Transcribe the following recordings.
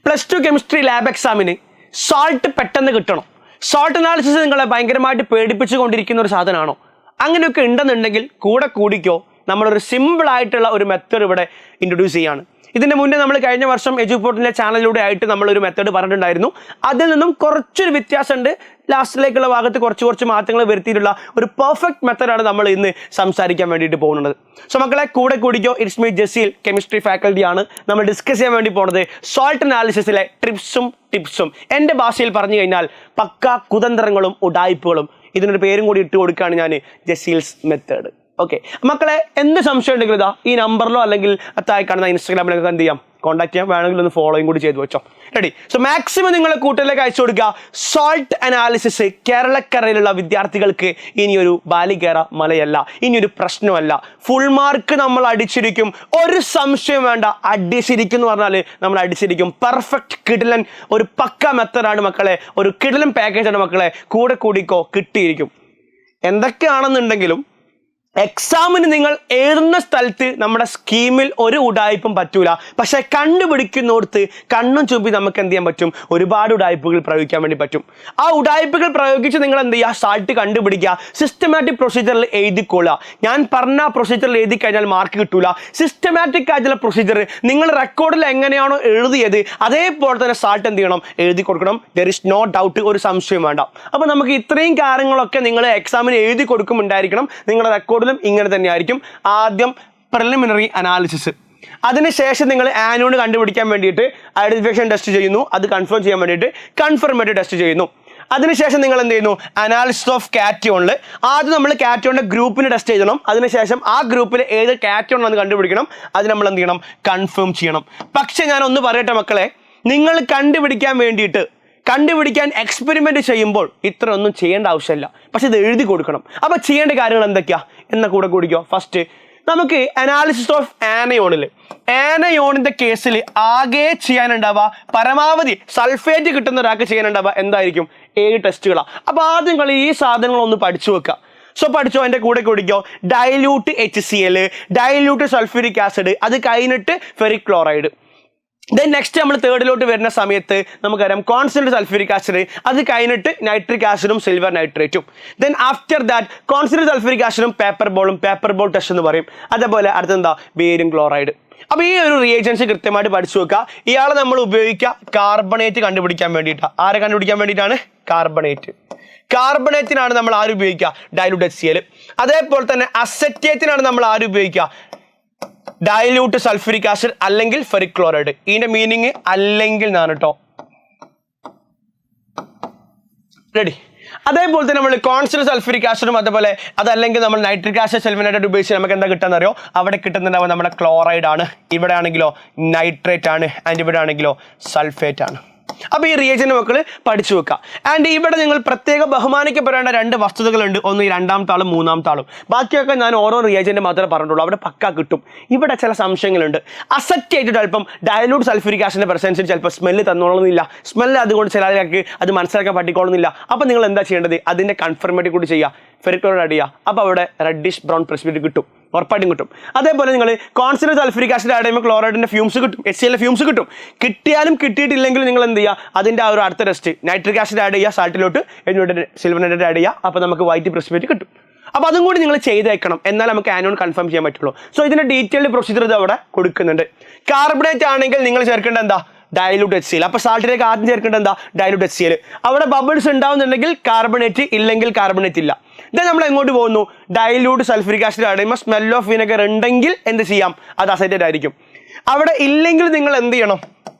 +2 chemistry lab എക്സാമിന് salt പെട്ടെന്ന് കിട്ടണം, സോൾട്ട് അനാലിസിസ് നിങ്ങളെ ഭയങ്കരമായിട്ട് പേടിപ്പിച്ചു കൊണ്ടിരിക്കുന്ന ഒരു സാധനമാണോ? അങ്ങനെയൊക്കെ ഉണ്ടെന്നുണ്ടെങ്കിൽ കൂടെ കൂടിക്കോ, നമ്മളൊരു സിമ്പിൾ ആയിട്ടുള്ള ഒരു മെത്തേഡ് ഇവിടെ ഇൻട്രൊഡ്യൂസ് ചെയ്യാണ്. ഇതിൻ്റെ മുന്നേ നമ്മൾ കഴിഞ്ഞ വർഷം എജുപോർട്ടിൻ്റെ ചാനലിലൂടെ ആയിട്ട് നമ്മളൊരു മെത്തേഡ് പറഞ്ഞിട്ടുണ്ടായിരുന്നു. അതിൽ നിന്നും കുറച്ചൊരു വ്യത്യാസമുണ്ട്, ലാസ്റ്റിലേക്കുള്ള ഭാഗത്ത് കുറച്ച് മാറ്റങ്ങൾ വരുത്തിയിട്ടുള്ള ഒരു പെർഫെക്റ്റ് മെത്തേഡാണ് നമ്മൾ ഇന്ന് സംസാരിക്കാൻ വേണ്ടിയിട്ട് പോകുന്നത്. സോ മക്കളെ കൂടെ കൂടിക്കോ, it's me Jaseel, chemistry faculty ആണ്. നമ്മൾ ഡിസ്കസ് ചെയ്യാൻ വേണ്ടി പോകുന്നത് സോൾട്ട് അനാലിസിസിലെ ട്രിപ്സും ടിപ്സും. എൻ്റെ ഭാഷയിൽ പറഞ്ഞു കഴിഞ്ഞാൽ പക്ക കുതന്ത്രങ്ങളും ഉഡായിപ്പുകളും. ഇതിനൊരു പേരും കൂടി ഇട്ട് കൊടുക്കുകയാണ് ഞാൻ, ജസീൽസ് മെത്തേഡ്. ഓക്കെ മക്കളെ, എന്ത് സംശയം ഉണ്ടെങ്കിലും ഇതാ ഈ നമ്പറിലോ അല്ലെങ്കിൽ താഴെ കാണുന്ന ഇൻസ്റ്റാഗ്രാമിലൊക്കെ എന്ത് ചെയ്യാം, കോൺടാക്ട് ചെയ്യാം. വേണമെങ്കിൽ ഒന്ന് ഫോളോയും കൂടി ചെയ്ത് വെച്ചോ. റെഡി? സോ മാക്സിമം നിങ്ങളെ കൂട്ടിലേക്ക് അയച്ചു കൊടുക്കുക. സോൾട്ട് അനാലിസിസ് കേരളക്കരയിലുള്ള വിദ്യാർത്ഥികൾക്ക് ഇനിയൊരു ബാലികേറ മലയല്ല, ഇനിയൊരു പ്രശ്നമല്ല. ഫുൾ മാർക്ക് നമ്മൾ അടിച്ചിരിക്കും, ഒരു സംശയം വേണ്ട. അടിച്ചിരിക്കും എന്ന് പറഞ്ഞാൽ നമ്മൾ അടിച്ചിരിക്കും. പെർഫെക്റ്റ് കിടിലൻ ഒരു പക്ക മെത്തഡാണ് മക്കളെ, ഒരു കിടിലൻ പാക്കേജാണ് മക്കളെ. കൂടെ കൂടിക്കോ, കിട്ടിയിരിക്കും. എന്തൊക്കെയാണെന്നുണ്ടെങ്കിലും എക്സാമിന് നിങ്ങൾ എഴുതുന്ന സ്ഥലത്ത് നമ്മുടെ സ്കീമിൽ ഒരു ഉഡായിപ്പും പറ്റൂല. പക്ഷെ കണ്ടുപിടിക്കുന്നിടത്ത് കണ്ണും ചുമ്പി നമുക്ക് എന്ത് ചെയ്യാൻ പറ്റും, ഒരുപാട് ഉഡായിപ്പുകൾ പ്രയോഗിക്കാൻ വേണ്ടി പറ്റും. ആ ഉഡായിപ്പുകൾ പ്രയോഗിച്ച് നിങ്ങൾ എന്ത് ചെയ്യുക, സാൾട്ട് കണ്ടുപിടിക്കുക. സിസ്റ്റമാറ്റിക് പ്രൊസീജിയറിൽ എഴുതിക്കൊള്ളുക. ഞാൻ പറഞ്ഞ പ്രൊസീജിയറിൽ എഴുതി കഴിഞ്ഞാൽ മാർക്ക് കിട്ടൂല. സിസ്റ്റമാറ്റിക് ആയിട്ടുള്ള പ്രൊസീജിയർ നിങ്ങൾ റെക്കോർഡിൽ എങ്ങനെയാണോ എഴുതിയത് അതേപോലെ തന്നെ സാൾട്ട് എന്ത് ചെയ്യണം, എഴുതി കൊടുക്കണം. ദർ ഇസ് നോ ഡൗട്ട്, ഒരു സംശയം വേണ്ട. അപ്പോൾ നമുക്ക് ഇത്രയും കാര്യങ്ങളൊക്കെ നിങ്ങൾ എക്സാമിന് എഴുതി കൊടുക്കുമുണ്ടായിരിക്കണം. നിങ്ങളുടെ റെക്കോർഡ് ഇങ്ങനെ തന്നെ ആയിരിക്കും. ആദ്യം പ്രിലിമിനറി അനാലിസിസ്, അതിനുശേഷം നിങ്ങൾ ആനോഡ് കണ്ടുപിടിക്കാൻ വേണ്ടിയിട്ട് ഐഡന്റിഫിക്കേഷൻ ടെസ്റ്റ് ചെയ്യുന്നു. അത് കൺഫേം ചെയ്യാൻ വേണ്ടിയിട്ട് കൺഫർമേറ്ററി ടെസ്റ്റ് ചെയ്യുന്നു. അതിനുശേഷം നിങ്ങൾ എന്ത് ചെയ്യുന്നു, അനാലിസിസ് ഓഫ് കാറ്റയോണിൽ ആദ്യം നമ്മൾ കാറ്റയോണിന്റെ ഗ്രൂപ്പിന് ടെസ്റ്റ് ചെയ്യണം. അതിനുശേഷം ആ ഗ്രൂപ്പിൽ ഏത് കാറ്റയോൺ ആണെന്ന് കണ്ടുപിടിക്കണം. അത് നമ്മൾ എന്ത് ചെയ്യണം, കൺഫേം ചെയ്യണം. പക്ഷെ ഞാൻ ഒന്ന് പറയട്ടെ മക്കളെ, നിങ്ങൾ കണ്ടുപിടിക്കാൻ എക്സ്പെരിമെന്റ് ചെയ്യുമ്പോൾ ഇത്ര ഒന്നും ചെയ്യേണ്ട ആവശ്യമില്ല. പക്ഷെ ഇത് എഴുതി കൊടുക്കണം. അപ്പൊ ചെയ്യേണ്ട കാര്യങ്ങൾ എന്തൊക്കെയാ എന്ന കൂടെ കൂടിക്കോ. ഫസ്റ്റ് നമുക്ക് അനാലിസിസ് ഓഫ് ആനയോണിന്റെ കേസിൽ ആകെ ചെയ്യാനുണ്ടാവുക, പരമാവധി സൾഫേറ്റ് കിട്ടുന്ന ഒരാൾക്ക് ചെയ്യാനുണ്ടാവുക എന്തായിരിക്കും, 7 ടെസ്റ്റുകളാണ്. അപ്പൊ ആദ്യം കളി ഈ സാധനങ്ങളൊന്ന് പഠിച്ചു വെക്കുക. സോ പഠിച്ചോ, എൻ്റെ കൂടെ കൂടിക്കോ. Dilute HCl, dilute sulphuric acid, അത് കഴിഞ്ഞിട്ട് ഫെറിക് ക്ലോറൈഡ്. ദെൻ നെക്സ്റ്റ് നമ്മൾ തേർഡിലോട്ട് വരുന്ന സമയത്ത് നമുക്കറിയാം കോൺസ്റ്റന്റ് സൾഫ്യൂരിക് ആസിഡ്, അത് കഴിഞ്ഞിട്ട് നൈട്രിക് ആസിഡും സിൽവർ നൈട്രേറ്റും. Then after that constant sulphuric ആസിഡും പേപ്പർ ബോൾ ടെസ്റ്റ് എന്ന് പറയും. അതേപോലെ അടുത്തെന്താ, ബേരിയം ക്ലോറൈഡ്. അപ്പോൾ ഈ ഒരു റിയേജൻസ് കൃത്യമായിട്ട് പഠിച്ചു വെക്കുക. ഇയാളെ നമ്മൾ ഉപയോഗിക്കുക കാർബണേറ്റ് കണ്ടുപിടിക്കാൻ വേണ്ടിയിട്ടാണ്. ആരെ കണ്ടുപിടിക്കാൻ വേണ്ടിയിട്ടാണ്? കാർബണേറ്റിനാണ് നമ്മൾ ആര് ഉപയോഗിക്കുക, ഡൈല്യൂട്ട് HCl. അതേപോലെ തന്നെ അസറ്റേറ്റിനാണ് നമ്മൾ ആര് ഉപയോഗിക്കുക, ഡൈല്യൂട്ട് സൾഫ്യൂരിക് ആസിഡ് അല്ലെങ്കിൽ ഫെറിക് ക്ലോറൈഡ്. ഇതിന്റെ മീനിങ് അല്ലെങ്കിൽ എന്നാണ് കേട്ടോ. റെഡി? അതേപോലെ തന്നെ നമ്മൾ കോൺസ്റ്റന്റ് സൾഫ്യൂരിക് ആസിഡും അതേപോലെ അതല്ലെങ്കിൽ നമ്മൾ നൈട്രിക് ആസിഡ് സിൽവർ നൈട്രേറ്റ് ഉപയോഗിച്ച് നമുക്ക് എന്താ കിട്ടാന്ന് അറിയോ, അവിടെ കിട്ടുന്നുണ്ടാവുക നമ്മുടെ ക്ലോറൈഡ് ആണ്. ഇവിടെ ആണെങ്കിലോ നൈട്രേറ്റ് ആണ്, ആൻഡ് ഇവിടെ ആണെങ്കിലോ സൾഫേറ്റ് ആണ്. അപ്പോൾ ഈ റിയേജന്റ് മക്കൾ പഠിച്ചു വെക്കുക. ആൻഡ് ഇവിടെ നിങ്ങൾ പ്രത്യേകം ബഹുമാനിക്കപ്പെടേണ്ട 2 വസ്തുതകളുണ്ട്. ഒന്ന് ഈ 2ാമത്തെ ആളും 3ാമത്തെ ആളും. ബാക്കിയൊക്കെ ഞാൻ ഓരോ റിയേജന്റ് മാത്രമേ പറഞ്ഞിട്ടുള്ളൂ, അവിടെ പക്ക കിട്ടും. ഇവിടെ ചില സംശയങ്ങളുണ്ട്. അസറ്റേറ്റഡ് അല്പം ഡൈല്യൂട്ട് സൾഫ്യൂരിക് ആസിഡിന്റെ പ്രസൻസിൽ ചിലപ്പോൾ സ്മെല്ല് തന്നോളുന്നില്ല. സ്മെല്ല് അതുകൊണ്ട് ചിലർക്ക് അത് മനസ്സിലാക്കാൻ പറ്റിക്കോളുന്നില്ല. അപ്പോൾ നിങ്ങൾ എന്താ ചെയ്യേണ്ടത്, അതിന്റെ കൺഫർമേറ്ററി കൂടി ചെയ്യുക, ഫെറിക് ക്ലോറൈഡ് ആഡ് ചെയ്യുക. അപ്പോൾ അവിടെ റെഡിഷ് ബ്രൗൺ പ്രസിപ്പിറ്റേറ്റ് കിട്ടും, ഉറപ്പായിട്ടും കിട്ടും. അതേപോലെ നിങ്ങൾ കോൺസ്റ്റന്റ് സൾഫ്യൂരിക് ആസിഡ് ആഡ് ചെയ്യുമ്പോൾ ക്ലോറൈഡിന്റെ ഫ്യൂംസ് കിട്ടും, HCl ഫ്യൂംസ് കിട്ടും. കിട്ടിയാലും കിട്ടിയിട്ടില്ലെങ്കിലും നിങ്ങൾ എന്ത് ചെയ്യുക, അതിന്റെ ആ ഒരു അടുത്ത ടെസ്റ്റ് നൈട്രിക് ആസിഡ് ആഡ് ചെയ്യുക സാൾട്ടിലോട്ട്, എന്നിട്ട് സിൽവർ നൈട്രേറ്റ് ആഡ് ചെയ്യുക. അപ്പോൾ നമുക്ക് വൈറ്റ് പ്രസിപ്പിറ്റേറ്റ് കിട്ടും. അപ്പോൾ അതും കൂടി നിങ്ങൾ ചെയ്തേക്കണം, എന്നാൽ നമുക്ക് ആനോൺ കൺഫേം ചെയ്യാൻ പറ്റുള്ളൂ. സോ ഇതിന്റെ ഡീറ്റെയിൽഡ് പ്രൊസീജിയർ ഇത് അവിടെ കൊടുക്കുന്നുണ്ട്. കാർബണേറ്റ് ആണെങ്കിൽ നിങ്ങൾ ചേർക്കേണ്ട എന്താ, ഡൈല്യൂട്ട് HCl. അപ്പോൾ സാൾട്ടിലേക്ക് ആദ്യം ചേർക്കേണ്ട എന്താ, ഡൈല്യൂട്ട് HCl. അവിടെ ബബിൾസ് ഉണ്ടാവുന്നുണ്ടെങ്കിൽ കാർബണേറ്റ്, ഇല്ലെങ്കിൽ കാർബണേറ്റ് ഇല്ല. ഇthen നമ്മൾ എങ്ങോട്ട് പോകുന്നു, ഡൈല്യൂട്ട് സൾഫ്യൂരിക് ആസിഡ് ആഡ് ചെയ്യുമ്പോൾ സ്മെൽ ഓഫ് വിനെഗർ ഉണ്ടെങ്കിൽ എന്ത് ചെയ്യാം, അത് അസറ്റേറ്റ് ആയിരിക്കും. അവിടെ ഇല്ലെങ്കിൽ നിങ്ങൾ എന്ത് ചെയ്യണം,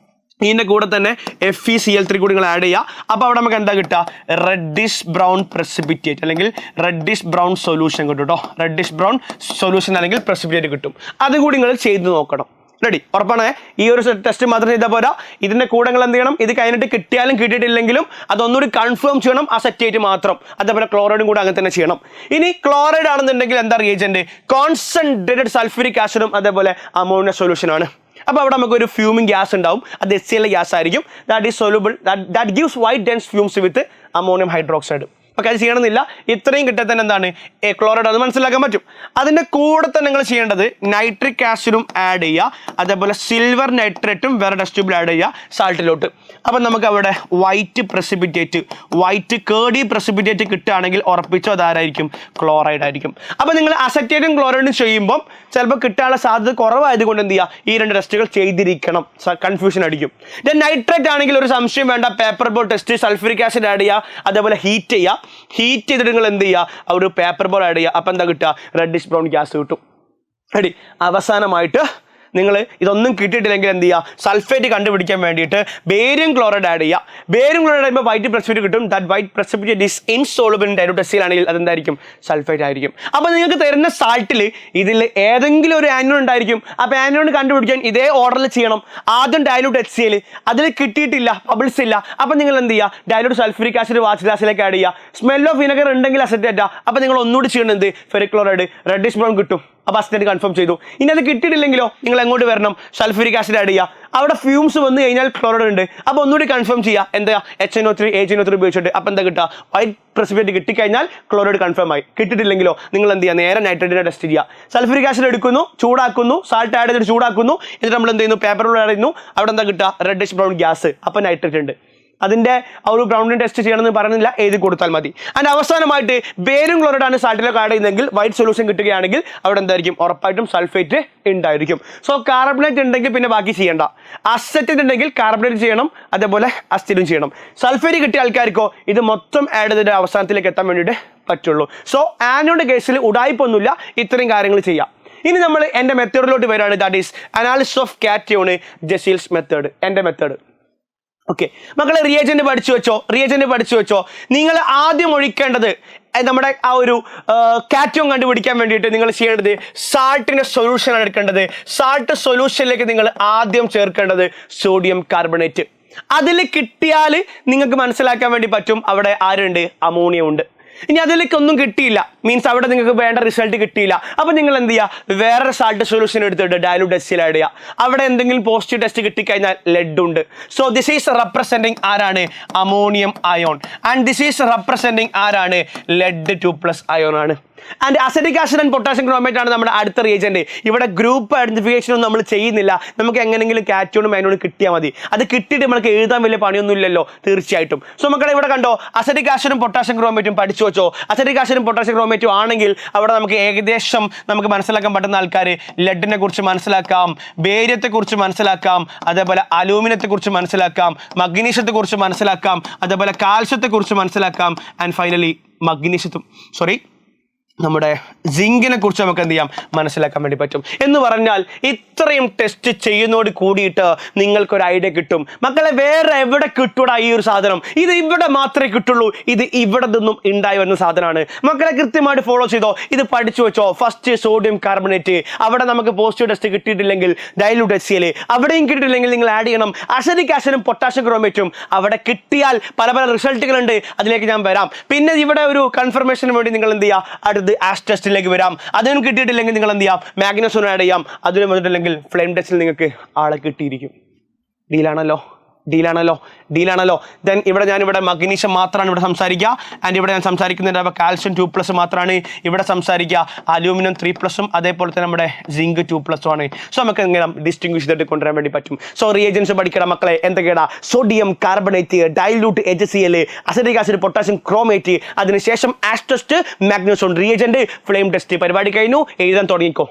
ഇതിൻ്റെ കൂടെ തന്നെ FeCl3 കൂടി നിങ്ങൾ ആഡ് ചെയ്യുക. അപ്പോൾ അവിടെ നമുക്ക് എന്താ കിട്ടുക, റെഡിഷ് ബ്രൗൺ പ്രസിപ്പിറ്റേറ്റ് അല്ലെങ്കിൽ റെഡിഷ് ബ്രൗൺ സൊല്യൂഷൻ കിട്ടും കേട്ടോ. റെഡിഷ് ബ്രൗൺ സൊല്യൂഷൻ അല്ലെങ്കിൽ പ്രസിപ്പിറ്റേറ്റ് കിട്ടും. അതുകൂടി നിങ്ങൾ ചെയ്ത് നോക്കണം. റെഡി? ഉറപ്പാണ്. ഈ ഒരു ടെസ്റ്റ് മാത്രം ചെയ്താൽ പോരാ, ഇതിന്റെ കൂടെ നിങ്ങൾ എന്ത് ചെയ്യണം, ഇത് കഴിഞ്ഞിട്ട് കിട്ടിയാലും കിട്ടിയിട്ടില്ലെങ്കിലും അതൊന്നുകൂടി കൺഫേം ചെയ്യണം, അസറ്റേറ്റ് മാത്രം. അതേപോലെ ക്ലോറൈഡും കൂടെ അങ്ങനെ തന്നെ ചെയ്യണം. ഇനി ക്ലോറൈഡ് ആണെന്നുണ്ടെങ്കിൽ എന്താ റിയേജന്റ്, കോൺസെൻട്രേറ്റഡ് സൾഫ്യൂരിക് ആസിഡും അതേപോലെ അമോണിയ സൊല്യൂഷൻ ആണ്. അപ്പോൾ അവിടെ നമുക്ക് ഒരു ഫ്യൂമിംഗ് ഗ്യാസ് ഉണ്ടാവും, അത് HCl ഗ്യാസ് ആയിരിക്കും. That is soluble, that gives white dense fumes with ammonium hydroxide. Okay, അത് ചെയ്യണമെന്നില്ല. ഇത്രയും കിട്ടാൻ തന്നെ എന്താണ് ക്ലോറൈഡ് അത് മനസ്സിലാക്കാൻ പറ്റും. അതിൻ്റെ കൂടെ തന്നെ നിങ്ങൾ ചെയ്യേണ്ടത് നൈട്രിക് ആസിഡും ആഡ് ചെയ്യുക, അതേപോലെ സിൽവർ നൈട്രേറ്റും വേറെ ടെസ്റ്റ് ട്യൂബിൽ ആഡ് ചെയ്യുക സാൾട്ടിലോട്ട്. അപ്പം നമുക്ക് അവിടെ വൈറ്റ് കേർഡി പ്രസിപ്പിറ്റേറ്റ് കിട്ടുകയാണെങ്കിൽ ഉറപ്പിച്ചോ അതാരായിരിക്കും, ക്ലോറൈഡ് ആയിരിക്കും. അപ്പം നിങ്ങൾ അസറ്റേറ്റും ക്ലോറൈഡും ചെയ്യുമ്പം ചിലപ്പോൾ കിട്ടാനുള്ള സാധ്യത കുറവായതുകൊണ്ട് എന്ത് ചെയ്യുക, ഈ 2 ടെസ്റ്റുകൾ ചെയ്തിരിക്കണം, കൺഫ്യൂഷൻ അടിക്കും. നൈട്രേറ്റ് ആണെങ്കിൽ ഒരു സംശയം വേണ്ട, paper ball test, sulphuric acid add ചെയ്യുക, അതേപോലെ ഹീറ്റ് ചെയ്തിട്ട് നിങ്ങൾ എന്ത് ചെയ്യുക, ഒരു പേപ്പർ ബോൾ ആഡ് ചെയ്യുക. അപ്പം എന്താ കിട്ടുക, റെഡിഷ് ബ്രൗൺ ഗ്യാസ് കിട്ടും. റെഡി. അവസാനമായിട്ട് നിങ്ങൾ ഇതൊന്നും കിട്ടിയിട്ടില്ലെങ്കിൽ എന്ത് ചെയ്യുക, സൾഫേറ്റ് കണ്ടുപിടിക്കാൻ വേണ്ടിയിട്ട് ബേരിയം ക്ലോറൈഡ് ആഡ് ചെയ്യുക. ബേരിയം ക്ലോറൈഡ് ആകുമ്പോൾ വൈറ്റ് പ്രസിപ്പിറ്റേറ്റ് കിട്ടും. That white precipitate is insoluble in dilute എസിലാണെങ്കിൽ അതെന്തായിരിക്കും, സൾഫേറ്റ് ആയിരിക്കും. അപ്പോൾ നിങ്ങൾക്ക് തരുന്ന സാൾട്ടിൽ ഇതിൽ ഏതെങ്കിലും ഒരു ആനിയോൺ ഉണ്ടായിരിക്കും. അപ്പോൾ ആനിയോൺ കണ്ടുപിടിക്കാൻ ഇതേ ഓർഡറിൽ ചെയ്യണം. ആദ്യം ഡൈലൂട്ട് HCl, അതിൽ കിട്ടിയിട്ടില്ല, ബബിൾസ് ഇല്ല. അപ്പോൾ നിങ്ങൾ എന്ത് ചെയ്യുക, ഡൈലൂട്ട് സൾഫ്യൂരിക് ആസിഡ് വാച്ച് ഗ്ലാസിലേക്ക് ആഡ് ചെയ്യുക. സ്മെൽ ഓഫ് വിനെഗർ ഉണ്ടെങ്കിൽ അസറ്റേറ്റാ. അപ്പോൾ നിങ്ങൾ ഒന്നുകൂടി ചെയ്യണത് ഫെറിക് ക്ലോറൈഡ്, റെഡിഷ് ബ്രൗൺ കിട്ടും. അപ്പോൾ അസറ്റേറ്റ് കൺഫേം ചെയ്തു. ഇനി അത് കിട്ടിയിട്ടില്ലെങ്കിലോ നിങ്ങൾ എങ്ങോട്ട് വരണം, സൾഫ്യൂരിക് ആസിഡ് ആഡ് ചെയ്യുക. അവിടെ ഫ്യൂംസ് വന്നു കഴിഞ്ഞാൽ ക്ലോറൈഡ് ഉണ്ട്. അപ്പോൾ ഒന്നുകൂടി കൺഫേം ചെയ്യുക, എന്താ HNO3 HNO3 ഉപയോഗിച്ചിട്ട്. അപ്പോൾ എന്താ കിട്ടുക, വൈറ്റ് പ്രസിപ്പിറ്റേറ്റ് കിട്ടിക്കഴിഞ്ഞാൽ ക്ലോറൈഡ് കൺഫേം ആയി. കിട്ടിയിട്ടില്ലെങ്കിലോ നിങ്ങൾ എന്ത് ചെയ്യുക, നേരെ നൈട്രേറ്റിനെ ടെസ്റ്റ് ചെയ്യുക. സൾഫ്യൂരിക് ആസിഡ് എടുക്കുന്നു, ചൂടാക്കുന്നു, സാൾട്ട് ആഡ് ചെയ്തിട്ട് ചൂടാക്കുന്നു, എന്നിട്ട് നമ്മൾ എന്ത് ചെയ്യുന്നു, പേപ്പറിൽ ആഡ് ചെയ്യുന്നു. അവിടെ എന്താ കിട്ടുക, റെഡിഷ് ബ്രൗൺ ഗ്യാസ്. അപ്പോൾ നൈട്രേറ്റ് ഉണ്ട്. അതിൻ്റെ ആ ഒരു ബ്രൗണിനെ ടെസ്റ്റ് ചെയ്യണമെന്ന് പറയുന്നില്ല, എഴുതി കൊടുത്താൽ മതി. അതിൻ്റെ അവസാനമായിട്ട് ബേരിയം ക്ലോറൈഡ് ആണ് സാൾട്ടിലേക്ക് ആഡ് ചെയ്യുന്നതെങ്കിൽ വൈറ്റ് സൊല്യൂഷൻ കിട്ടുകയാണെങ്കിൽ അവിടെ എന്തായിരിക്കും, ഉറപ്പായിട്ടും സൾഫേറ്റ് ഉണ്ടായിരിക്കും. സോ കാർബണേറ്റ് ഉണ്ടെങ്കിൽ പിന്നെ ബാക്കി ചെയ്യേണ്ട. അസറ്റേറ്റ് ഉണ്ടെങ്കിൽ കാർബണേറ്റ് ചെയ്യണം, അതേപോലെ അസിറ്റും ചെയ്യണം. സൾഫേറ്റ് കിട്ടിയ ആൾക്കാർക്കോ ഇത് മൊത്തം ആഡ് ചെയ്തിട്ട് അവസാനത്തിലേക്ക് എത്താൻ വേണ്ടിയിട്ട് പറ്റുള്ളൂ. സോ ആനോയുടെ കേസിൽ ഉടായ്പൊന്നുമില്ല, ഇത്രയും കാര്യങ്ങൾ ചെയ്യാം. ഇനി നമ്മൾ എൻ്റെ മെത്തേഡിലോട്ട് വരികയാണ്. That is analysis of cation, Jaseel's method, എൻ്റെ മെത്തേഡ്. ഓക്കെ മക്കളെ, റിയേജന്റ് പഠിച്ചു വെച്ചോ. നിങ്ങൾ ആദ്യം ഒഴിക്കേണ്ടത് നമ്മുടെ ആ ഒരു കാറ്റയോൺ കണ്ടുപിടിക്കാൻ വേണ്ടിയിട്ട് നിങ്ങൾ ചെയ്യേണ്ടത് സാൾട്ടിൻ്റെ സൊല്യൂഷനാണ് എടുക്കേണ്ടത്. സാൾട്ട് സൊല്യൂഷനിലേക്ക് നിങ്ങൾ ആദ്യം ചേർക്കേണ്ടത് സോഡിയം കാർബണേറ്റ്. അതിൽ കിട്ടിയാൽ നിങ്ങൾക്ക് മനസ്സിലാക്കാൻ വേണ്ടി പറ്റും അവിടെ ആരുണ്ട്, അമോണിയ ഉണ്ട്. ഇനി അതിലേക്ക് ഒന്നും കിട്ടിയില്ല, മീൻസ് അവിടെ നിങ്ങൾക്ക് വേണ്ട റിസൾട്ട് കിട്ടിയില്ല. അപ്പോൾ നിങ്ങൾ എന്ത് ചെയ്യുക, വേറെ സാൾട്ട് സൊല്യൂഷൻ എടുത്തിട്ട് ഡൈലൂട്ട് HCl ആഡ് ചെയ്യുക. അവിടെ എന്തെങ്കിലും പോസിറ്റീവ് ടെസ്റ്റ് കിട്ടിക്കഴിഞ്ഞാൽ ലെഡ് ഉണ്ട്. സോ ദിസ് ഈസ് റെപ്രസെൻറ്റിംഗ് ആരാണ്, ammonium ion. And this is representing ആരാണ്, lead 2+ അയോൺ ആണ്. And acetic acid and potassium chromate ആണ് നമ്മുടെ അടുത്ത റിയേജന്റ്. ഇവിടെ ഗ്രൂപ്പ് ഐഡന്റിഫിക്കേഷൻ ഒന്നും നമ്മൾ ചെയ്യുന്നില്ല. നമുക്ക് എങ്ങനെയെങ്കിലും കാറ്റയോണും അയോണും കിട്ടിയാൽ മതി. അത് കിട്ടിയിട്ട് നമുക്ക് എഴുതാൻ വലിയ പണിയൊന്നും ഇല്ലല്ലോ, തീർച്ചയായിട്ടും. സോ മക്കളെ ഇവിടെ കണ്ടോ, അസറ്റിക് ആസിഡും പൊട്ടാസ്യം ക്രോമേറ്റും പഠിച്ചു വെച്ചോ. അസറ്റിക് ആസിഡും പൊട്ടാസ്യം ക്രോമേറ്റും ആണെങ്കിൽ അവിടെ നമുക്ക് ഏകദേശം നമുക്ക് മനസ്സിലാക്കാൻ പറ്റുന്ന ആൾക്കാർ ലെഡിനെ കുറിച്ച് മനസ്സിലാക്കാം, ബേരിയത്തെ കുറിച്ച് മനസ്സിലാക്കാം, അതേപോലെ അലൂമിനിയത്തെ കുറിച്ച് മനസ്സിലാക്കാം, മഗ്നീഷ്യത്തെ കുറിച്ച് മനസ്സിലാക്കാം, അതേപോലെ കാൽസ്യത്തെ കുറിച്ച് മനസ്സിലാക്കാം. ആൻഡ് ഫൈനലി നമ്മുടെ സിങ്കിനെ കുറിച്ച് നമുക്ക് എന്ത് ചെയ്യാം, മനസ്സിലാക്കാൻ വേണ്ടി പറ്റും. എന്ന് പറഞ്ഞാൽ ഇത്രയും ടെസ്റ്റ് ചെയ്യുന്നതോട് കൂടിയിട്ട് നിങ്ങൾക്കൊരു ഐഡിയ കിട്ടും. മക്കളെ, വേറെ എവിടെ കിട്ടൂടാ ഈ ഒരു സാധനം? ഇത് ഇവിടെ മാത്രമേ കിട്ടുള്ളൂ. ഇത് ഇവിടെ നിന്നും ഉണ്ടായി വരുന്ന സാധനമാണ്. മക്കളെ കൃത്യമായിട്ട് ഫോളോ ചെയ്തോ, ഇത് പഠിച്ചു വെച്ചോ. ഫസ്റ്റ് സോഡിയം കാർബണേറ്റ്, അവിടെ നമുക്ക് പോസിറ്റീവ് ടെസ്റ്റ് കിട്ടിയിട്ടില്ലെങ്കിൽ ഡൈലൂട്ട് HCl, അവിടെയും കിട്ടിയിട്ടില്ലെങ്കിൽ നിങ്ങൾ ആഡ് ചെയ്യണം അസറ്റിക് ആസിഡും പൊട്ടാസ്യം ക്രോമേറ്റും. അവിടെ കിട്ടിയാൽ പല പല റിസൾട്ടുകളുണ്ട്, അതിലേക്ക് ഞാൻ വരാം. പിന്നെ ഇവിടെ ഒരു കൺഫർമേഷന് വേണ്ടി നിങ്ങൾ എന്ത് ചെയ്യുക, ആഷ് ടെസ്റ്റിലേക്ക് വരാം. അതിനും കിട്ടിയിട്ടില്ലെങ്കിൽ നിങ്ങൾ എന്ത് ചെയ്യാം, മാഗ്നസോൺ ആഡ് ചെയ്യാം. അതിനും വന്നിട്ടില്ലെങ്കിൽ ഫ്ലെയിം ടെസ്റ്റിൽ നിങ്ങൾക്ക് ആളെ കിട്ടിയിരിക്കും. ഡീലാണല്ലോ. ദെൻ ഞാനിവിടെ മഗ്നീഷ്യം മാത്രമാണ് ഇവിടെ സംസാരിക്കുക. ആൻഡ് ഇവിടെ ഞാൻ സംസാരിക്കുന്നുണ്ട് കാൽസ്യം 2+ മാത്രമാണ് ഇവിടെ സംസാരിക്കുക. അലൂമിനിയം 3+, അതേപോലെ തന്നെ നമ്മുടെ സിങ്ക് 2+ ആണ്. സോ നമുക്ക് എങ്ങനെ ഡിസ്റ്റിങ്വിഷ് ചെയ്തിട്ട് കൊണ്ടുവരാൻ വേണ്ടി പറ്റും. സോ റിയേജൻസ് പഠിക്കണം മക്കളെ. എന്തൊക്കെയാണ്, sodium carbonate, dilute HCl, acetic acid, potassium chromate, അതിനുശേഷം ash test, magneson reagent, flame test. പരിപാടി കഴിഞ്ഞു, എഴുതാൻ തുടങ്ങിക്കോ.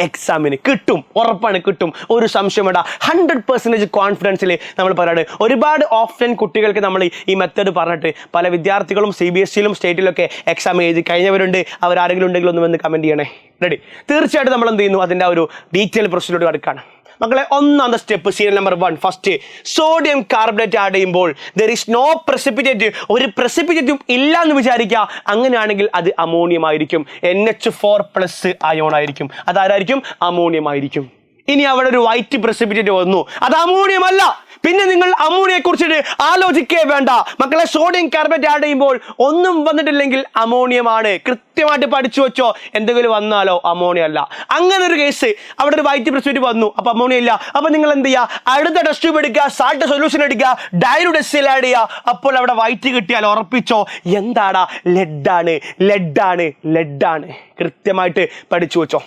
എക്സാമിന് കിട്ടും, ഉറപ്പാണ് കിട്ടും, ഒരു സംശയം വേണ്ട. 100% കോൺഫിഡൻസിൽ നമ്മൾ പറയാണ്. ഒരുപാട് ഓഫ്ലൈൻ കുട്ടികൾക്ക് നമ്മൾ ഈ മെത്തേഡ് പറഞ്ഞിട്ട് പല വിദ്യാർത്ഥികളും CBSEയിലും സ്റ്റേറ്റിലൊക്കെ എക്സാം എഴുതി കഴിഞ്ഞവരുണ്ട്. അവരാരെങ്കിലും ഉണ്ടെങ്കിൽ ഒന്ന് വന്ന് കമൻറ്റ് ചെയ്യണേ. റെഡി? തീർച്ചയായിട്ടും നമ്മൾ എന്ത് ചെയ്യുന്നു, അതിൻ്റെ ഒരു ഡീറ്റെയിൽ പ്രൊസീജിയർ അടുക്കാണ്. മക്കളെ, ഒന്നാമത്തെ step, serial number 1, first sodium carbonate add ചെയ്യുമ്പോൾ ദർ ഈസ് നോ പ്രസിപ്പിറ്റേറ്റ്, ഒരു പ്രസിപ്പിറ്റേറ്റും ഇല്ല എന്ന് വിചാരിക്കുക. അങ്ങനെയാണെങ്കിൽ അത് അമോണിയം ആയിരിക്കും, NH4+ അയോൺ ആയിരിക്കും. അതാരായിരിക്കും, അമോണിയം ആയിരിക്കും. ഇനി അവിടെ ഒരു വൈറ്റ് പ്രസിപ്പിറ്റേറ്റ് വന്നു, അത് അമോണിയം അല്ല, പിന്നെ നിങ്ങൾ അമോണിയെ കുറിച്ചിട്ട് ആലോചിക്കേ വേണ്ട മക്കളെ. സോഡിയം കാർബണേറ്റ് ആഡ് ചെയ്യുമ്പോൾ ഒന്നും വന്നിട്ടില്ലെങ്കിൽ അമോണിയമാണ്. കൃത്യമായിട്ട് പഠിച്ചു വെച്ചോ. എന്തെങ്കിലും വന്നാലോ അമോണിയ അല്ല. അങ്ങനെ ഒരു കേസ് അവിടെ ഒരു വൈറ്റ് പ്രസിപ്പിറ്റേറ്റ് വന്നു, അപ്പൊ അമോണിയ ഇല്ല. അപ്പൊ നിങ്ങൾ എന്ത് ചെയ്യുക, അടുത്ത ടെസ്റ്റ് ട്യൂബ് എടുക്കുക, സാൾട്ട് സൊല്യൂഷൻ എടുക്കുക, ഡൈലൂട്ട് HCl ആഡ് ചെയ്യുക. അപ്പോൾ അവിടെ വൈറ്റ് കിട്ടിയാൽ ഉറപ്പിച്ചോ എന്താടാ, ലെഡാണ്, ലെഡാണ്, ലെഡാണ്. കൃത്യമായിട്ട് പഠിച്ചു വെച്ചോ.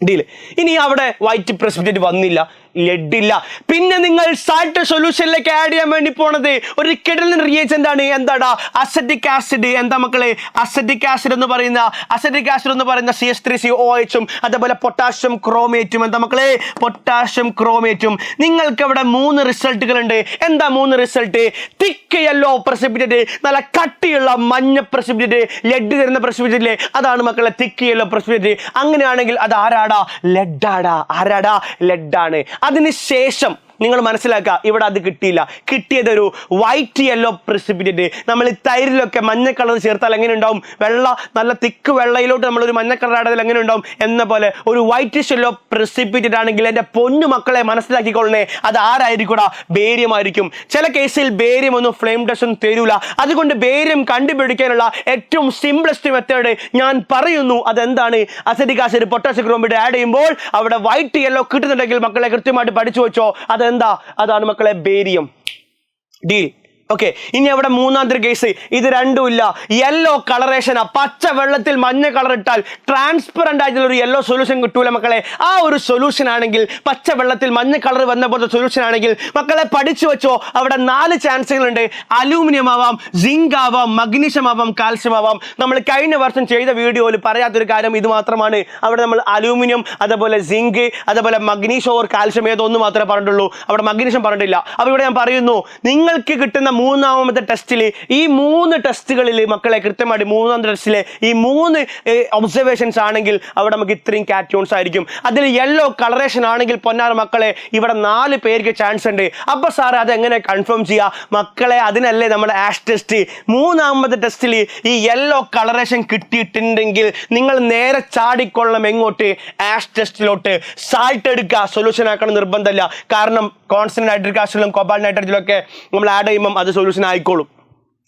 ഡീല്. ഇനി അവിടെ വൈറ്റ് പ്രസിപ്പിറ്റേറ്റ് വന്നില്ല, ലെഡ് ഇല്ല. പിന്നെ നിങ്ങൾ സാൾട്ട് സൊല്യൂഷനിലേക്ക് ആഡ് ചെയ്യാൻ വേണ്ടി പോണത് ഒരു കിടലൻ റിയേജന്റ് ആണ്. എന്താടാ, അസറ്റിക് ആസിഡ്. എന്താ മക്കളെ, അസറ്റിക് ആസിഡ് എന്ന് പറയുന്ന CH3COOH അതേപോലെ പൊട്ടാഷ്യം ക്രോമേറ്റും. എന്താ മക്കളെ, പൊട്ടാഷ്യം ക്രോമേറ്റും. നിങ്ങൾക്ക് അവിടെ 3 റിസൾട്ടുകൾ ഉണ്ട്. എന്താ 3 റിസൾട്ട്? തിക്ക് യെല്ലോ പ്രസിപ്പിറ്റേറ്റ്, നല്ല കട്ടിയുള്ള മഞ്ഞ പ്രസിപ്പിറ്റേറ്റ്, ലെഡ് തരുന്ന പ്രസിപ്പിറ്റേറ്റ്, അതാണ് മക്കളെ തിക്ക് യെല്ലോ പ്രസിപ്പിറ്റേറ്റ്. അങ്ങനെയാണെങ്കിൽ അത് ആരാടാ, ലെഡാടാ. ആരാടാ, ലെഡാണ്. അതിനുശേഷം നിങ്ങൾ മനസ്സിലാക്കുക, ഇവിടെ അത് കിട്ടിയില്ല. കിട്ടിയത് ഒരു വൈറ്റ് യെല്ലോ പ്രസിപ്പിറ്റേറ്റ്. നമ്മൾ തൈരിലൊക്കെ മഞ്ഞ കളർ ചേർത്താൽ എങ്ങനെ ഉണ്ടാവും, വെള്ള നല്ല തിക്ക് വെള്ളയിലോട്ട് നമ്മളൊരു മഞ്ഞ കളർ ആടതിൽ എങ്ങനെ ഉണ്ടാവും എന്ന പോലെ ഒരു വൈറ്റിഷ് യെല്ലോ പ്രസിപ്പിറ്റേറ്റ് ആണെങ്കിൽ എൻ്റെ പൊന്നു മക്കളെ മനസ്സിലാക്കിക്കൊള്ളണേ, അത് ആരായിരിക്കൂടാ, ബേരിയം ആയിരിക്കും. ചില കേസിൽ ബേരിയം ഒന്നും ഫ്ലെയിം ടെസ്റ്റ് ഒന്നും തരൂല. അതുകൊണ്ട് ബേരിയം കണ്ടുപിടിക്കാനുള്ള ഏറ്റവും സിംപ്ലസ്റ്റ് മെത്തേഡ് ഞാൻ പറയുന്നു. അതെന്താണ്, acetic acid potassium chromate add ചെയ്യുമ്പോൾ അവിടെ വൈറ്റ് യെല്ലോ കിട്ടുന്നുണ്ടെങ്കിൽ മക്കളെ കൃത്യമായിട്ട് പഠിച്ചു വെച്ചോ. അതെന്താ, അതാണ് മക്കളെ ബേരിയം. ഡീൽ. ഓക്കെ. ഇനി അവിടെ മൂന്നാമത്തെ കേസ്, ഇത് രണ്ടുമില്ല, യെല്ലോ കളറേഷൻ. പച്ച വെള്ളത്തിൽ മഞ്ഞ കളർ ഇട്ടാൽ ട്രാൻസ്പെറന്റ് ആയിട്ടുള്ള ഒരു യെല്ലോ സൊല്യൂഷൻ കിട്ടൂല മക്കളെ. ആ ഒരു സൊല്യൂഷൻ ആണെങ്കിൽ, പച്ച വെള്ളത്തിൽ മഞ്ഞ കളർ വന്ന പോലത്തെ സൊല്യൂഷൻ ആണെങ്കിൽ മക്കളെ പഠിച്ചു വെച്ചോ, അവിടെ 4 ചാൻസുകളുണ്ട്. അലൂമിനിയം ആവാം, സിങ്ക് ആവാം, മഗ്നീഷ്യം ആവാം, കാൽസ്യം ആവാം. നമ്മൾ കഴിഞ്ഞ വർഷം ചെയ്ത വീഡിയോയിൽ പറയാത്തൊരു കാര്യം ഇത് മാത്രമാണ്. അവിടെ നമ്മൾ അലൂമിനിയം, അതേപോലെ സിങ്ക്, അതേപോലെ മഗ്നീഷ്യം ഓർ കാൽസ്യം ഏതൊന്നും മാത്രമേ പറഞ്ഞിട്ടുള്ളൂ. അവിടെ മഗ്നീഷ്യം പറഞ്ഞിട്ടില്ല. അപ്പോൾ ഇവിടെ ഞാൻ പറയുന്നു, നിങ്ങൾക്ക് കിട്ടുന്ന 3ാമത്തെ ടെസ്റ്റിൽ ഈ 3 ടെസ്റ്റുകളിൽ മക്കളെ കൃത്യമായിട്ട് 3ാമത്തെ ടെസ്റ്റിലെ ഈ 3 ഒബ്സർവേഷൻസ് ആണെങ്കിൽ അവിടെ നമുക്ക് ഇത്രയും കാറ്റോൺസ് ആയിരിക്കും. അതിൽ യെല്ലോ കളറേഷൻ ആണെങ്കിൽ പൊന്നാറ മക്കളെ ഇവിടെ 4 പേർക്ക് ചാൻസ് ഉണ്ട്. അപ്പൊ സാറ് അതെങ്ങനെ കൺഫേം ചെയ്യുക മക്കളെ? അതിനല്ലേ നമ്മുടെ ആഷ് ടെസ്റ്റ്. 3ാമത്തെ ടെസ്റ്റിൽ ഈ യെല്ലോ കളറേഷൻ കിട്ടിയിട്ടുണ്ടെങ്കിൽ നിങ്ങൾ നേരെ ചാടിക്കൊള്ളണം എങ്ങോട്ട്, ആഷ് ടെസ്റ്റിലോട്ട്. സാൾട്ട് എടുക്കുക, സൊല്യൂഷൻ ആക്കണം നിർബന്ധമില്ല. കാരണം കോൺസ്റ്റന്റ് നൈട്രിക് ആസിഡിലും കൊബാൾട്ട് നൈട്രജനും ഒക്കെ നമ്മൾ ആഡ് ചെയ്യുമ്പോൾ അത് സൊല്യൂഷൻ ആയിക്കോളും.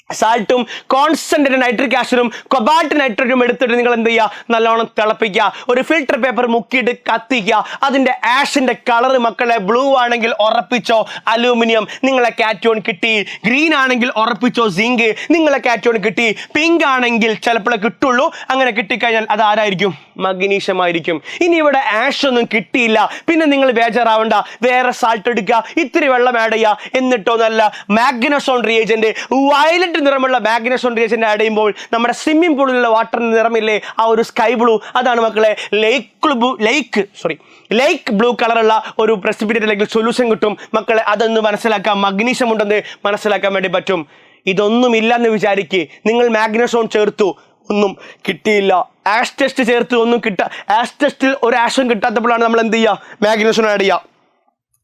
സാൾട്ടും കോൺസെൻട്രേറ്റഡ് നൈട്രിക് ആസിഡും കൊബാൾട്ട് നൈട്രജനും എടുത്തിട്ട് നിങ്ങൾ എന്ത് ചെയ്യുക, നല്ലോണം തിളപ്പിക്കുക, ഒരു ഫിൽട്ടർ പേപ്പർ മുക്കിയിട്ട് കത്തിക്കുക. അതിൻ്റെ ആഷിൻ്റെ കളർ മക്കളെ ബ്ലൂ ആണെങ്കിൽ ഉറപ്പിച്ചോ അലൂമിനിയം, നിങ്ങളെ കാറ്റോൺ കിട്ടി. ഗ്രീൻ ആണെങ്കിൽ ഉറപ്പിച്ചോ സിങ്ക്, നിങ്ങളെ കാറ്റോൺ കിട്ടി. പിങ്ക് ആണെങ്കിൽ ചിലപ്പോഴേ കിട്ടുള്ളൂ. അങ്ങനെ കിട്ടിക്കഴിഞ്ഞാൽ അത് ആരായിരിക്കും, മഗ്നീഷ്യം ആയിരിക്കും. ഇനി ഇവിടെ ആഷ് ഒന്നും കിട്ടിയില്ല, പിന്നെ നിങ്ങൾ ബേജാറാവണ്ട, വേറെ സാൾട്ട് എടുക്കുക, ഇത്തിരി വെള്ളം ആഡ് ചെയ്യുക. എന്നിട്ടോ നല്ല മാഗ്നസോൺ റിയേജന്റ്, വയലറ്റ് നിറമുള്ള മാഗ്നസോൺ റിയേജന്റ് ആഡ് ചെയ്യുമ്പോൾ നമ്മുടെ സ്വിമ്മിംഗ് പൂളിലുള്ള വാട്ടറിന് നിറമില്ലേ, ആ ഒരു സ്കൈ ബ്ലൂ, അതാണ് മക്കളെ ലൈക്ക് ബ്ലൂ കളറുള്ള ഒരു പ്രസിപ്പിറ്റേറ്റ് അല്ലെങ്കിൽ സൊല്യൂഷൻ കിട്ടും മക്കളെ. അതൊന്ന് മനസ്സിലാക്കാം, മഗ്നീഷ്യം ഉണ്ടെന്ന് മനസ്സിലാക്കാൻ വേണ്ടി പറ്റും. ഇതൊന്നും ഇല്ലെന്ന് വിചാരിക്കുക, നിങ്ങൾ മാഗ്നസോൺ ചേർത്തു, ഒന്നും കിട്ടിയില്ല. ആഷ് ടെസ്റ്റ് ചേർത്ത് ഒന്നും ആഷ് ടെസ്റ്റിൽ ഒരു ആഷും കിട്ടാത്തപ്പോഴാണ് നമ്മൾ എന്ത് ചെയ്യുക, മാഗ്നസോൺ ആഡ് ചെയ്യുക.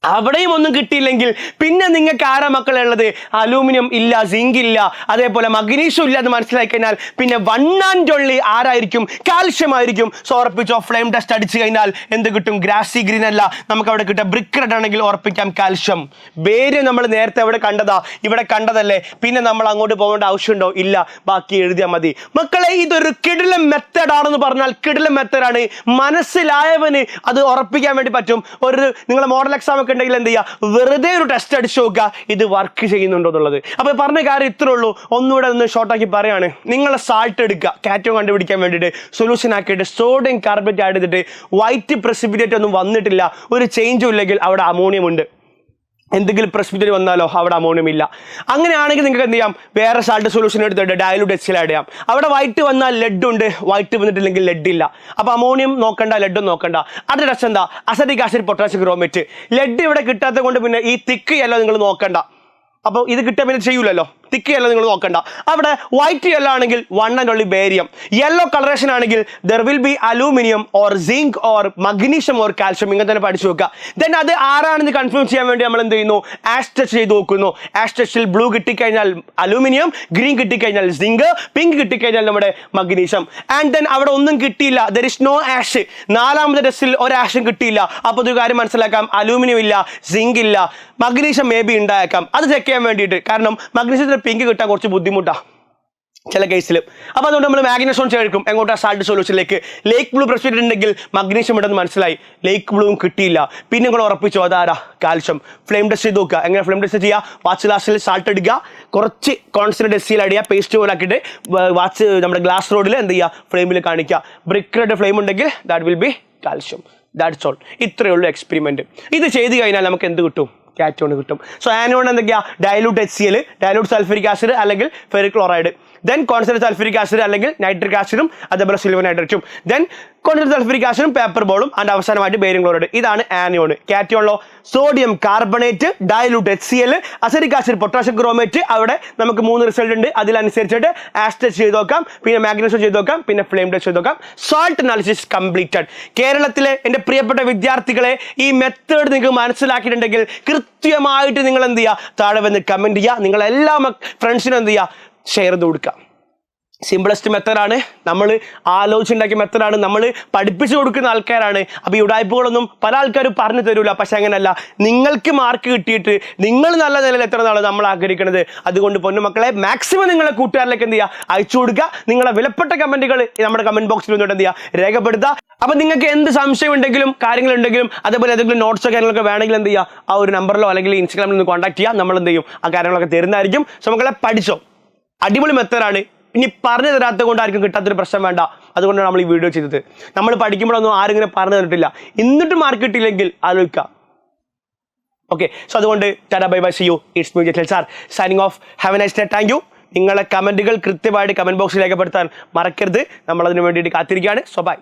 അവിടെയും ഒന്നും കിട്ടിയില്ലെങ്കിൽ പിന്നെ നിങ്ങൾക്ക് ആരാ മക്കളെ ഉള്ളത്, അലൂമിനിയം ഇല്ല, സിങ്ക് ഇല്ല, അതേപോലെ മഗ്നീഷ്യം ഇല്ല എന്ന് മനസ്സിലാക്കി കഴിഞ്ഞാൽ പിന്നെ വൺ ആൻഡ് ഓൺലി ആരായിരിക്കും, കാൽഷ്യം ആയിരിക്കും. സോ ഉറപ്പിച്ചോ, ഫ്ലെയിം ടെസ്റ്റ് അടിച്ചു കഴിഞ്ഞാൽ എന്ത് കിട്ടും, ഗ്രാസി ഗ്രീൻ അല്ല നമുക്ക് അവിടെ കിട്ടുക, ബ്രിക്ക് റെഡ് ആണെങ്കിൽ ഉറപ്പിക്കാം കാൽഷ്യം. ബേരിയം നമ്മൾ നേരത്തെ എവിടെ കണ്ടതാ, ഇവിടെ കണ്ടതല്ലേ, പിന്നെ നമ്മൾ അങ്ങോട്ട് പോകേണ്ട ആവശ്യമുണ്ടോ, ഇല്ല, ബാക്കി എഴുതിയാൽ മതി മക്കളെ. ഇതൊരു കിടിലൻ മെത്തേഡ് ആണെന്ന് പറഞ്ഞാൽ കിടിലൻ മെത്തേഡാണ്. മനസ്സിലായവന് അത് ഉറപ്പിക്കാൻ വേണ്ടി പറ്റും. ഒരു നിങ്ങളെ മോഡൽ എക്സാം ഒക്കെ ഉണ്ടെങ്കിൽ എന്ത് ചെയ്യുക, വെറുതെ ഒരു ടെസ്റ്റ് അടിച്ചു നോക്കുക ഇത് വർക്ക് ചെയ്യുന്നുണ്ടോ എന്നുള്ളത്. അപ്പോൾ പറഞ്ഞ കാര്യം ഇത്രേ ഉള്ളൂ. ഒന്നുകൂടെ ഒന്ന് ഷോർട്ടാക്കി പറയാണ്, നിങ്ങൾ സാൾട്ട് എടുക്കുക കാറ്റോൺ കണ്ടുപിടിക്കാൻ വേണ്ടിയിട്ട്, സൊല്യൂഷൻ ആക്കിയിട്ട് സോഡിയം കാർബണേറ്റ് ആഡ് ചെയ്തിട്ട് വൈറ്റ് പ്രസിപ്പിറ്റേറ്റ് ഒന്നും വന്നിട്ടില്ല, ഒരു ചേഞ്ചും ഇല്ലെങ്കിൽ അവിടെ അമോണിയം ഉണ്ട്. എന്തെങ്കിലും പ്രസിപ്പിറ്റേറ്റ് വന്നാലോ അവിടെ അമോണിയം ഇല്ല. അങ്ങനെയാണെങ്കിൽ നിങ്ങൾക്ക് എന്ത് ചെയ്യാം, വേറെ സാൾട്ട് സൊല്യൂഷൻ എടുത്തിട്ട് ഡൈലൂട്ട് HCl ആഡ് ചെയ്യാം. അവിടെ വൈറ്റ് വന്നാൽ ലെഡ് ഉണ്ട്, വൈറ്റ് വന്നിട്ടില്ലെങ്കിൽ ലെഡ് ഇല്ല. അപ്പോൾ അമോണിയം നോക്കണ്ട, ലെഡും നോക്കണ്ട. അടുത്ത ടെസ്റ്റ് എന്താ, acetic acid potassium chromate. Lead ഇവിടെ കിട്ടാത്തത് കൊണ്ട് പിന്നെ ഈ തിക്ക് യെല്ലോ നിങ്ങൾ നോക്കണ്ട. അപ്പോൾ ഇത് കിട്ടിയാൽ പിന്നെ ചെയ്യൂലല്ലോ, തിക്ക് യെല്ലോ നിങ്ങൾ നോക്കണ്ട. അവിടെ വൈറ്റ് യെല്ലോ ആണെങ്കിൽ one and only barium. Yellow colouration ആണെങ്കിൽ there will be aluminium or zinc or magnesium or calcium. ഇങ്ങനെ തന്നെ പഠിച്ചു വെക്കുക. ദെൻ അത് ആരാണെന്ന് കൺഫേം ചെയ്യാൻ വേണ്ടി നമ്മൾ എന്ത് ചെയ്യുന്നു? ആഷ് ടച്ച് ചെയ്ത് നോക്കുന്നു. ആഷ് ടച്ചിൽ ബ്ലൂ കിട്ടിക്കഴിഞ്ഞാൽ അലൂമിനിയം, ഗ്രീൻ കിട്ടിക്കഴിഞ്ഞാൽ സിങ്ക്, പിങ്ക് കിട്ടിക്കഴിഞ്ഞാൽ നമ്മുടെ മഗ്നീഷ്യം. ആൻഡ് ദെൻ അവിടെ ഒന്നും കിട്ടിയില്ല, ദർ ഇസ് നോ ആഷ്. നാലാമത്തെ ടെസ്റ്റിൽ ഒരു ആഷും കിട്ടിയില്ല. അപ്പോൾ ഒരു കാര്യം മനസ്സിലാക്കാം, അലൂമിനിയം ഇല്ല, സിങ്ക് ഇല്ല, മഗ്നീഷ്യം മേ ബി ഉണ്ടായേക്കാം. അത് ചെക്ക് ചെയ്യാൻ വേണ്ടിയിട്ട്, കാരണം മഗ്നീഷ്യത്തിന് പിങ്ക് കിട്ടാൻ കുറച്ച് ബുദ്ധിമുട്ടാണ് ചില കേസിൽ. അപ്പോൾ അതുകൊണ്ട് നമ്മൾ മാഗ്നീഷ്യം ചേർക്കും. എങ്ങോട്ടാ? സാൾട്ട് സൊല്യൂഷനിലേക്ക്. ലേക്ക് ബ്ലൂ പ്രസ് ഉണ്ടെങ്കിൽ മഗ്നീഷ്യം ഇടുന്നത് മനസ്സിലായി. ലേക്ക് ബ്ലൂവും കിട്ടിയില്ല. പിന്നെ നിങ്ങൾ ഉറപ്പിച്ചു അതാരാ? കാൽഷ്യം. ഫ്ലെയിം ടെസ്റ്റ് ചെയ്ത് നോക്കുക. എങ്ങനെ ഫ്ലെയിം ടെസ്റ്റ് ചെയ്യുക? വാച്ച് ഗ്ലാസ്സിൽ സാൾട്ട് എടുക്കുക, കുറച്ച് കോൺസ്റ്റന്റ് ഡെസിയിൽ അടിയുക, പേസ്റ്റ് പോലെ ആക്കിയിട്ട് വാച്ച് നമ്മുടെ ഗ്ലാസ് റോഡിൽ എന്ത് ചെയ്യുക? ഫ്ലെയിമിൽ കാണിക്കുക. ബ്രിക്ക് റെഡ് ഫ്ലെയിം ഉണ്ടെങ്കിൽ that will be calcium. That's all. ഇത്രയേ ഉള്ളൂ എക്സ്പെരിമെന്റ്. ഇത് ചെയ്ത് കഴിഞ്ഞാൽ നമുക്ക് എന്ത് കിട്ടും? കാറ്റോൺ കിട്ടും. സോ ആനോൺ എന്തൊക്കെയാ? Dilute HCl, dilute sulphuric acid അല്ലെങ്കിൽ ferric chloride. Then concentrate sulphuric acid അല്ലെങ്കിൽ നൈട്രിക് ആസിഡും അതേപോലെ സിൽവർ നൈട്രേറ്റും. ദെൻ കോൺസെൻട്രേറ്റ് സൾഫ്യൂരിക് ആസിഡും പേപ്പർ ബോളും ആൻഡ് അവസാനമായിട്ട് ബേരിയം ക്ലോറൈഡ്. ഇതാണ് ആനോൺ. കാറ്റോണിലോ sodium carbonate, dilute HCl, acetic acid, potassium chromate. അവിടെ നമുക്ക് 3 റിസൾട്ട് ഉണ്ട്. അതിനനുസരിച്ചിട്ട് ആഷ് ടെസ്റ്റ് ചെയ്ത് നോക്കാം, പിന്നെ മാഗ്നീഷ്യം ചെയ്ത് നോക്കാം, പിന്നെ ഫ്ലെയിം ടെസ്റ്റ് ചെയ്ത് നോക്കാം. Salt analysis completed. കേരളത്തിലെ എൻ്റെ പ്രിയപ്പെട്ട വിദ്യാർത്ഥികളെ, ഈ മെത്തേഡ് നിങ്ങൾക്ക് മനസ്സിലാക്കിയിട്ടുണ്ടെങ്കിൽ കൃത്യമായിട്ട് നിങ്ങൾ എന്ത് ചെയ്യുക? താഴെ വന്ന് കമൻറ്റ് ചെയ്യുക. നിങ്ങളെല്ലാ ഫ്രണ്ട്സിനും എന്ത് ചെയ്യുക? ഷെയർ ചെയ്ത് കൊടുക്കുക. സിമ്പിളസ്റ്റ് മെത്തേഡാണ്, നമ്മൾ ആലോചിച്ചുണ്ടാക്കിയ മെത്തേഡാണ്, നമ്മൾ പഠിപ്പിച്ചു കൊടുക്കുന്ന ആൾക്കാരാണ്. അപ്പോൾ ഈ ഉടായ്പകളൊന്നും പല ആൾക്കാരും പറഞ്ഞു തരൂല. പക്ഷെ അങ്ങനെയല്ല, നിങ്ങൾക്ക് മാർക്ക് കിട്ടിയിട്ട് നിങ്ങൾ നല്ല നിലയിൽ എത്തുന്നതാണ് നമ്മൾ ആഗ്രഹിക്കുന്നത്. അതുകൊണ്ട് പൊന്നുമക്കളെ, മാക്സിമം നിങ്ങളെ കൂട്ടുകാരിലേക്ക് എന്ത് ചെയ്യുക? അയച്ചു കൊടുക്കുക. നിങ്ങളെ വിലപ്പെട്ട കമൻറ്റുകൾ നമ്മുടെ കമൻറ്റ് ബോക്സിൽ വന്നിട്ട് എന്ത് ചെയ്യുക? രേഖപ്പെടുത്തുക. അപ്പം നിങ്ങൾക്ക് എന്ത് സംശയം ഉണ്ടെങ്കിലും കാര്യങ്ങളുണ്ടെങ്കിലും അതേപോലെ ഏതെങ്കിലും നോട്ട്സോ കാര്യങ്ങളൊക്കെ വേണമെങ്കിൽ എന്ത് ചെയ്യുക? ആ ഒരു നമ്പറിലോ അല്ലെങ്കിൽ ഇൻസ്റ്റാഗ്രാമിൽ നിന്ന് കോൺടാക്ട് ചെയ്യുക. നമ്മൾ എന്ത് ചെയ്യും? ആ കാര്യങ്ങളൊക്കെ തരുന്നതായിരിക്കും. സോ മക്കളെ, പഠിച്ചോ. അടിപൊളി മെത്തേഡാണ്. ഇനി പറഞ്ഞു തരാത്തത് കൊണ്ടായിരിക്കും കിട്ടാത്തൊരു പ്രശ്നം വേണ്ട. അതുകൊണ്ടാണ് നമ്മൾ ഈ വീഡിയോ ചെയ്തത്. നമ്മൾ പഠിക്കുമ്പോഴൊന്നും ആരും പറഞ്ഞു തന്നിട്ടില്ല. എന്നിട്ട് മാർക്ക് കിട്ടിയില്ലെങ്കിൽ ആലോചിക്കുക. ഓക്കെ, സോ അതുകൊണ്ട് tata bye bye, see you. It's me ജെറ്റൽ sir signing off. Have a nice day. Thank you. നിങ്ങളെ കമൻറ്റുകൾ കൃത്യമായിട്ട് കമൻറ്റ് ബോക്സിൽ രേഖപ്പെടുത്താൻ മറക്കരുത്. നമ്മളതിന് വേണ്ടിയിട്ട് കാത്തിരിക്കുകയാണ്. So by.